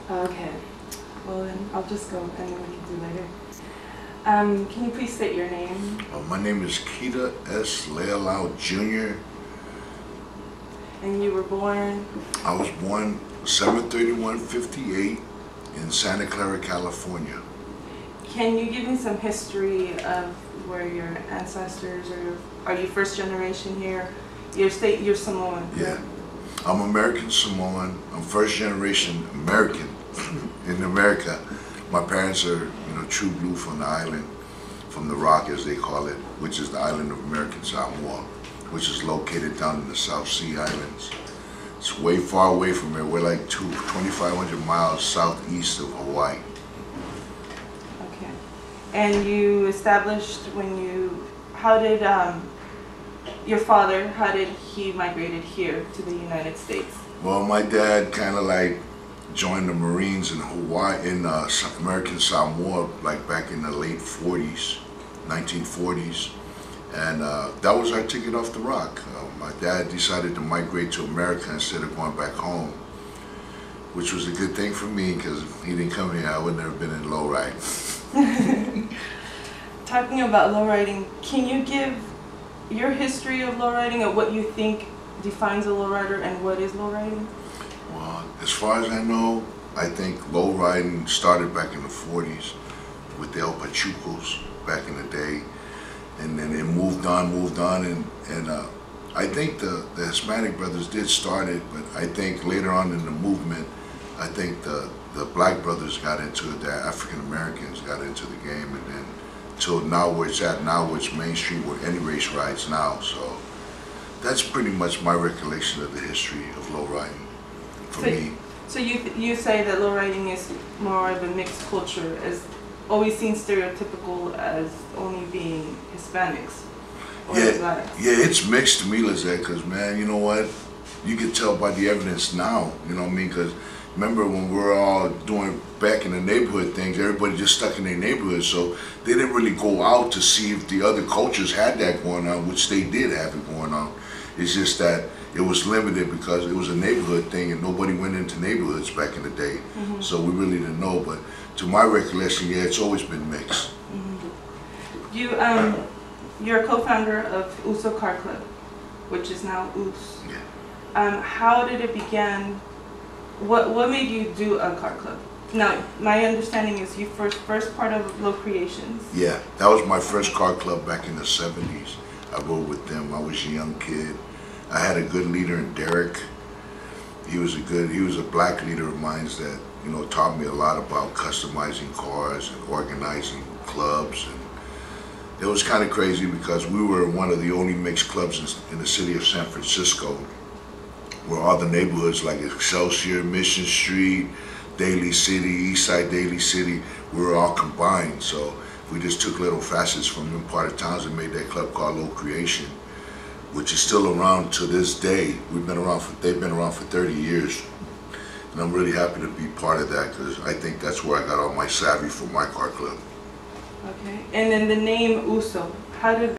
Okay. Well, then I'll just go and then we can do later. Can you please state your name? My name is Keita S. Lealau Jr. And you were born? I was born 7/31/58 in Santa Clara, California. Can you give me some history of where your ancestors are you first generation here? You're Samoan. Yeah. I'm American Samoan. I'm first generation American in America. My parents are, true blue from the island, from the Rock as they call it, which is the island of American Samoa, which is located down in the South Sea Islands. It's way far away from here. We're like 2,500 miles southeast of Hawaii. Okay. And you established how did your father, how did he migrated here to the United States? Well, my dad kind of like joined the Marines in Hawaii, in American Samoa, like back in the late 40s, 1940s. And that was our ticket off the Rock. My dad decided to migrate to America instead of going back home, which was a good thing for me because if he didn't come here, I would never been in lowride. Talking about lowriding, can you give your history of lowriding or what you think defines a lowrider and what is lowriding? Well, as far as I know, I think lowriding started back in the 40s with the El Pachucos back in the day. And then it moved on, and I think the Hispanic brothers did start it, but I think later on in the movement, I think the black brothers got into it, the African Americans got into the game, and then till now where it's at now, where it's mainstream, where any race rides now. So that's pretty much my recollection of the history of lowriding for me. So you say that lowriding is more of a mixed culture, as always seen stereotypical as only being Hispanics or Hispanics. Yeah, it's mixed to me, Lizette, because man, you know what? You can tell by the evidence now, you know what I mean? Because remember when we were all doing back in the neighborhood things, everybody just stuck in their neighborhood, so they didn't really go out to see if the other cultures had that going on, which they did have it going on. It's just that it was limited because it was a neighborhood thing and nobody went into neighborhoods back in the day. Mm-hmm. So we really didn't know, but to my recollection, yeah, it's always been mixed. Mm-hmm. You're a co-founder of Uso Car Club, which is now US. Yeah. How did it begin? What made you do a car club? Now, my understanding is you first part of Low Creations. Yeah, that was my first car club back in the 70s. I rode with them. I was a young kid. I had a good leader in Derek. He was a black leader of mine that, taught me a lot about customizing cars and organizing clubs. And it was kind of crazy because we were one of the only mixed clubs in the city of San Francisco, where all the neighborhoods like Excelsior, Mission Street, Daly City, Eastside Daly City, we were all combined. So we just took little facets from them part of towns and made that club called Low Creation, which is still around to this day. They've been around for 30 years. And I'm really happy to be part of that because I think that's where I got all my savvy for my car club. Okay, and then the name Uso, how did